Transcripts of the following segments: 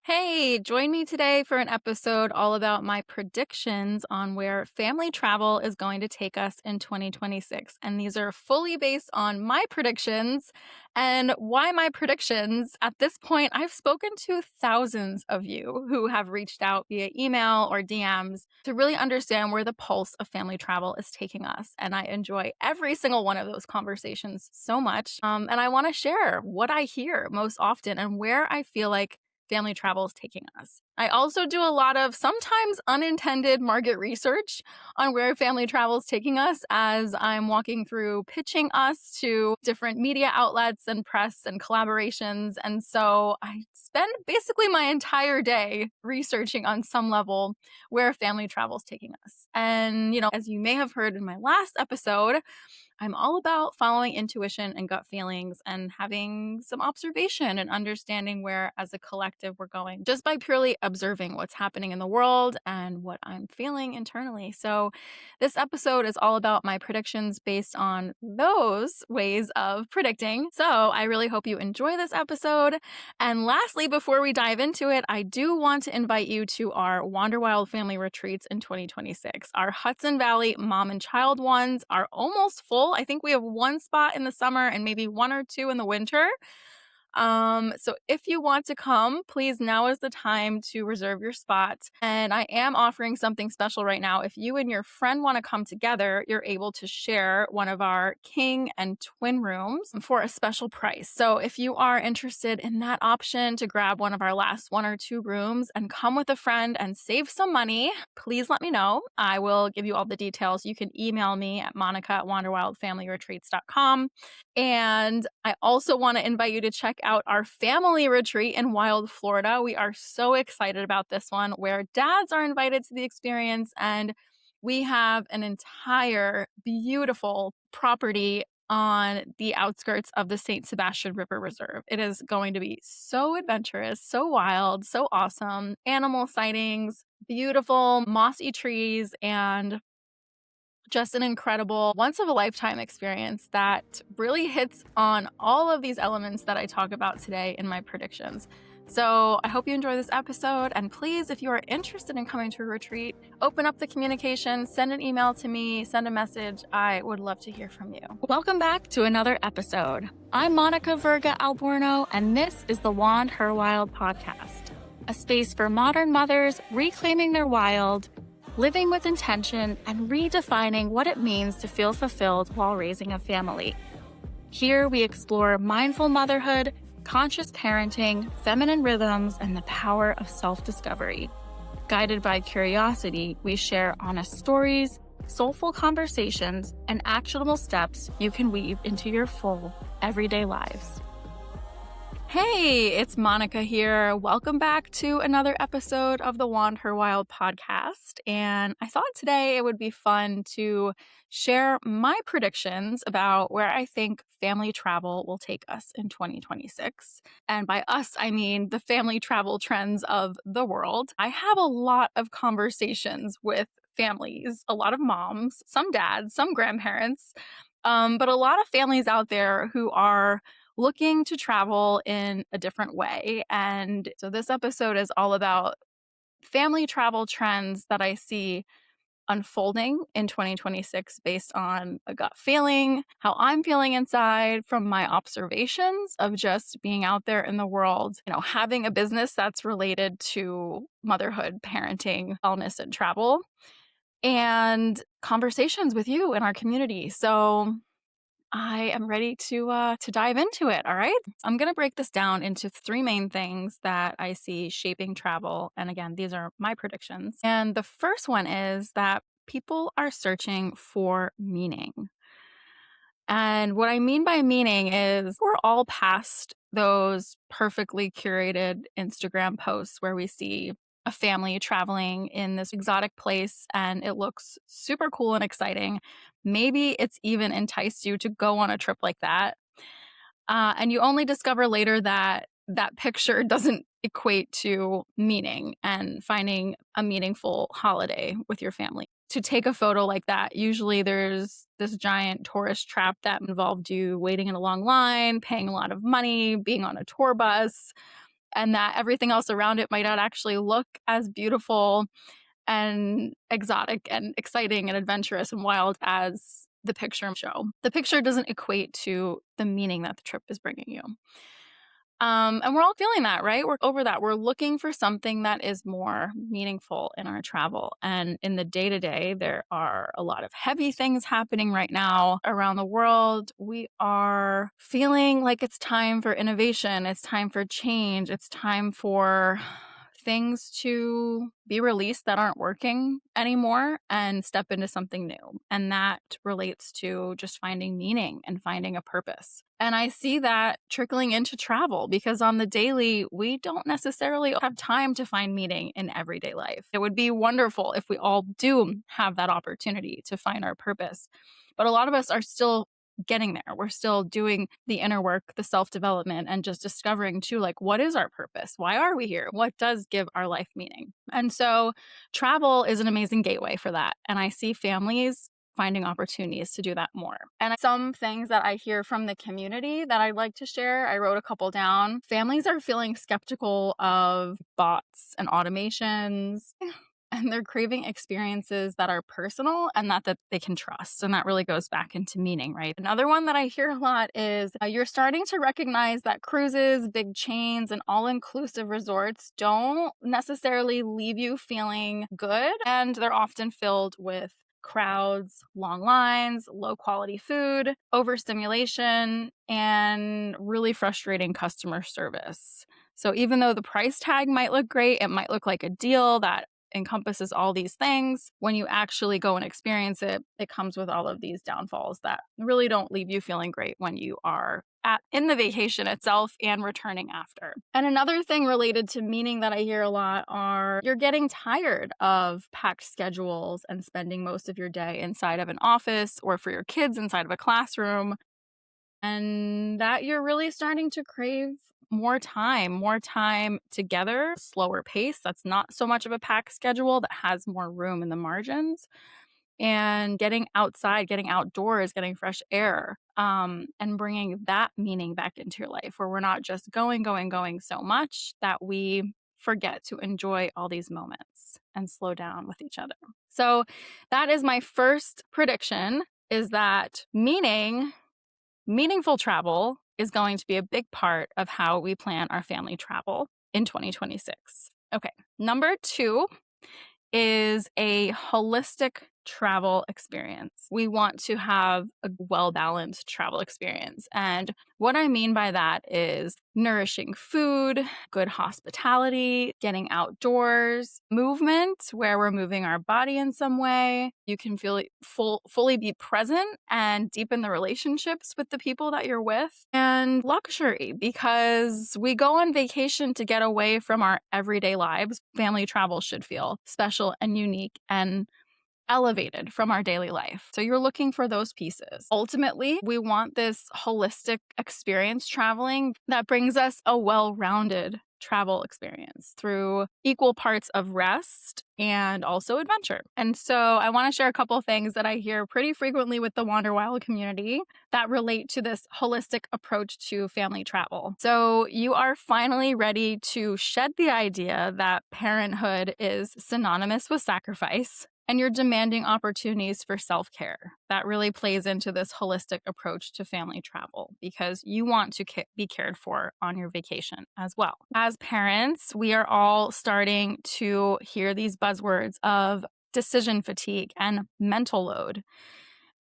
Hey, join me today for an episode all about my predictions on where family travel is going to take us in 2026. And these are fully based on my predictions. And why my predictions? At this point, I've spoken to thousands of you who have reached out via email or DMs to really understand where the pulse of family travel is taking us. And I enjoy every single one of those conversations so much. And I want to share what I hear most often and where I feel like family travel is taking us. I also do a lot of sometimes unintended market research on where family travel is taking us as I'm walking through pitching us to different media outlets and press and collaborations. And so I spend basically my entire day researching on some level where family travel is taking us. And, as you may have heard in my last episode, I'm all about following intuition and gut feelings and having some observation and understanding where, as a collective, we're going just by purely observing what's happening in the world and what I'm feeling internally. So, this episode is all about my predictions based on those ways of predicting. So, I really hope you enjoy this episode. And lastly, before we dive into it, I do want to invite you to our WandHERwild family retreats in 2026. Our Hudson Valley mom and child ones are almost full. I think we have one spot in the summer and maybe one or two in the winter. So if you want to come, please, now is the time to reserve your spot. And I am offering something special right now. If you and your friend want to come together, you're able to share one of our king and twin rooms for a special price. So if you are interested in that option to grab one of our last one or two rooms and come with a friend and save some money, please let me know. I will give you all the details. You can email me at monica@wandherwildfamilyretreats.com. And I also want to invite you to check out our family retreat in Wild, Florida. We are so excited about this one, where dads are invited to the experience, and we have an entire beautiful property on the outskirts of the St. Sebastian River Reserve. It is going to be so adventurous, so wild, so awesome. Animal sightings, beautiful mossy trees, and just an incredible once of a lifetime experience that really hits on all of these elements that I talk about today in my predictions. So I hope you enjoy this episode. And please, if you are interested in coming to a retreat, open up the communication, send an email to me, send a message. I would love to hear from you. Welcome back to another episode. I'm Monica Verga Alborno, and this is the WandHERwild Podcast, a space for modern mothers reclaiming their wild, living with intention, and redefining what it means to feel fulfilled while raising a family. Here we explore mindful motherhood, conscious parenting, feminine rhythms, and the power of self-discovery. Guided by curiosity, we share honest stories, soulful conversations, and actionable steps you can weave into your full, everyday lives. Hey, it's Monica here. Welcome back to another episode of the WandHERwild Podcast. And I thought today it would be fun to share my predictions about where I think family travel will take us in 2026. And by us, I mean the family travel trends of the world. I have a lot of conversations with families, a lot of moms, some dads, some grandparents, but a lot of families out there who are looking to travel in a different way. And so this episode is all about family travel trends that I see unfolding in 2026 based on a gut feeling, how I'm feeling inside from my observations of just being out there in the world, having a business that's related to motherhood, parenting, wellness, and travel, and conversations with you in our community. So I am ready to dive into it. All right. I'm going to break this down into three main things that I see shaping travel. And again, these are my predictions. And the first one is that people are searching for meaning. And what I mean by meaning is we're all past those perfectly curated Instagram posts where we see a family traveling in this exotic place and it looks super cool and exciting. Maybe it's even enticed you to go on a trip like that. And you only discover later that that picture doesn't equate to meaning and finding a meaningful holiday with your family. To take a photo like that, usually there's this giant tourist trap that involved you waiting in a long line, paying a lot of money, being on a tour bus. and that everything else around it might not actually look as beautiful and exotic and exciting and adventurous and wild as the picture show. The picture doesn't equate to the meaning that the trip is bringing you. And we're all feeling that, right? We're over that. We're looking for something that is more meaningful in our travel. And in the day to day, there are a lot of heavy things happening right now around the world. We are feeling like it's time for innovation. It's time for change. It's time for things to be released that aren't working anymore and step into something new. And that relates to just finding meaning and finding a purpose. And I see that trickling into travel because on the daily, we don't necessarily have time to find meaning in everyday life. It would be wonderful if we all do have that opportunity to find our purpose. But a lot of us are still getting there. We're still doing the inner work, the self-development, and just discovering too, like, what is our purpose? Why are we here? What does give our life meaning? And so travel is an amazing gateway for that. And I see families finding opportunities to do that more. And some things that I hear from the community that I'd like to share, I wrote a couple down. Families are feeling skeptical of bots and automations. And they're craving experiences that are personal and that they can trust. And that really goes back into meaning, right? Another one that I hear a lot is you're starting to recognize that cruises, big chains, and all-inclusive resorts don't necessarily leave you feeling good. And they're often filled with crowds, long lines, low quality food, overstimulation, and really frustrating customer service. So even though the price tag might look great, it might look like a deal that encompasses all these things. When you actually go and experience it, it comes with all of these downfalls that really don't leave you feeling great when you are in the vacation itself and returning after. And another thing related to meaning that I hear a lot are you're getting tired of packed schedules and spending most of your day inside of an office or for your kids inside of a classroom, and that you're really starting to crave more time together, slower pace. That's not so much of a packed schedule that has more room in the margins, and getting outside, getting outdoors, getting fresh air, and bringing that meaning back into your life where we're not just going so much that we forget to enjoy all these moments and slow down with each other. So that is my first prediction, is that meaningful travel is going to be a big part of how we plan our family travel in 2026. Okay, number 2 is a holistic travel experience. We want to have a well-balanced travel experience. And what I mean by that is nourishing food, good hospitality, getting outdoors, movement where we're moving our body in some way. You can feel fully be present and deepen the relationships with the people that you're with. And luxury, because we go on vacation to get away from our everyday lives. Family travel should feel special and unique and elevated from our daily life. So you're looking for those pieces. Ultimately, we want this holistic experience traveling that brings us a well-rounded travel experience through equal parts of rest and also adventure. And so I want to share a couple things that I hear pretty frequently with the WandHERwild community that relate to this holistic approach to family travel. So you are finally ready to shed the idea that parenthood is synonymous with sacrifice, and you're demanding opportunities for self-care. That really plays into this holistic approach to family travel because you want to be cared for on your vacation as well. As parents, we are all starting to hear these buzzwords of decision fatigue and mental load.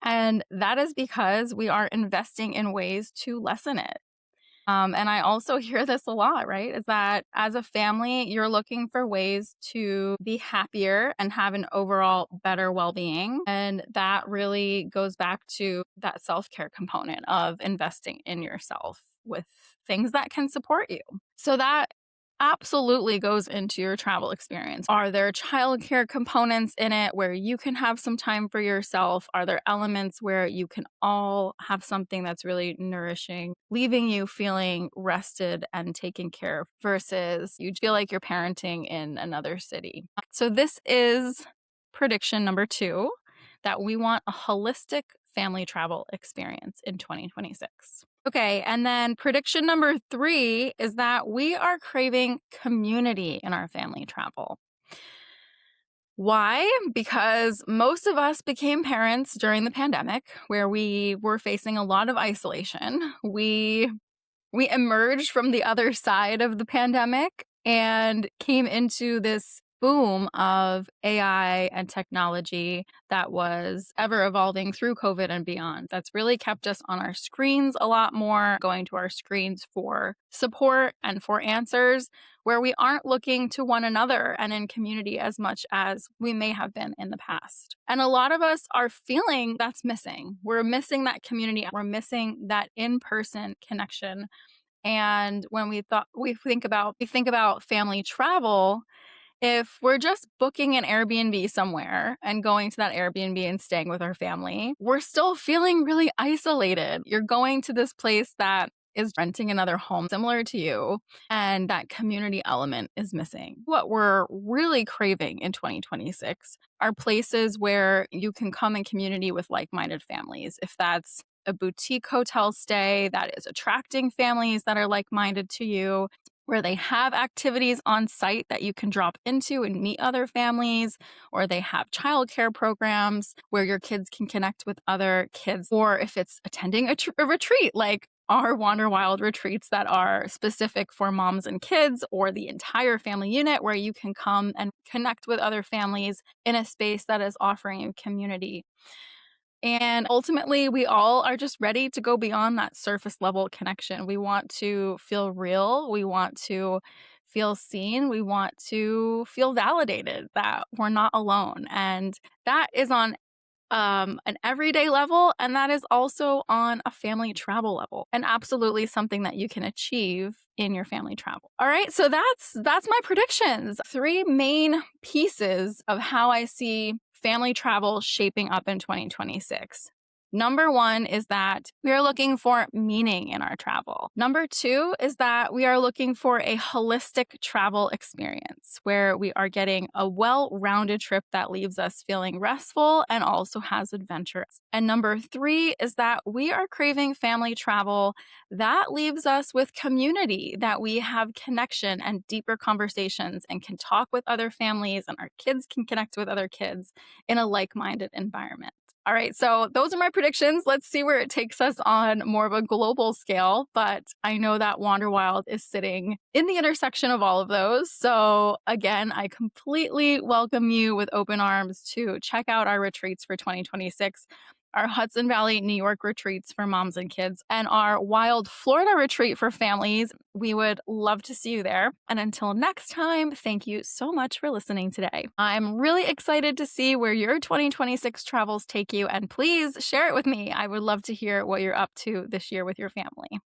And that is because we are investing in ways to lessen it. And I also hear this a lot, right? Is that as a family, you're looking for ways to be happier and have an overall better well-being. And that really goes back to that self-care component of investing in yourself with things that can support you. So that absolutely goes into your travel experience. Are there childcare components in it where you can have some time for yourself? Are there elements where you can all have something that's really nourishing, leaving you feeling rested and taken care of versus you feel like you're parenting in another city? So this is prediction number 2, that we want a holistic family travel experience in 2026. Okay, and then prediction number 3 is that we are craving community in our family travel. Why? Because most of us became parents during the pandemic, where we were facing a lot of isolation. We emerged from the other side of the pandemic and came into this boom of AI and technology that was ever evolving through COVID and beyond. That's really kept us on our screens a lot more, going to our screens for support and for answers, where we aren't looking to one another and in community as much as we may have been in the past. And a lot of us are feeling that's missing. We're missing that community. We're missing that in-person connection. And when we think about family travel, if we're just booking an Airbnb somewhere and going to that Airbnb and staying with our family, we're still feeling really isolated. You're going to this place that is renting another home similar to you, and that community element is missing. What we're really craving in 2026 are places where you can come in community with like-minded families. If that's a boutique hotel stay that is attracting families that are like-minded to you, where they have activities on site that you can drop into and meet other families, or they have childcare programs where your kids can connect with other kids, or if it's attending a retreat like our WandHERwild retreats that are specific for moms and kids, or the entire family unit where you can come and connect with other families in a space that is offering you community. And ultimately, we all are just ready to go beyond that surface level connection. We want to feel real. We want to feel seen. We want to feel validated that we're not alone. And that is on an everyday level, and that is also on a family travel level, and absolutely something that you can achieve in your family travel. All right, so that's my predictions. 3 main pieces of how I see family travel shaping up in 2026. Number 1 is that we are looking for meaning in our travel. Number 2 is that we are looking for a holistic travel experience where we are getting a well-rounded trip that leaves us feeling restful and also has adventure. And number 3 is that we are craving family travel that leaves us with community, that we have connection and deeper conversations and can talk with other families, and our kids can connect with other kids in a like-minded environment. All right, so those are my predictions. Let's see where it takes us on more of a global scale. But I know that WandHERwild is sitting in the intersection of all of those. So again, I completely welcome you with open arms to check out our retreats for 2026. Our Hudson Valley, New York retreats for moms and kids, and our Wild Florida retreat for families. We would love to see you there. And until next time, thank you so much for listening today. I'm really excited to see where your 2026 travels take you, and please share it with me. I would love to hear what you're up to this year with your family.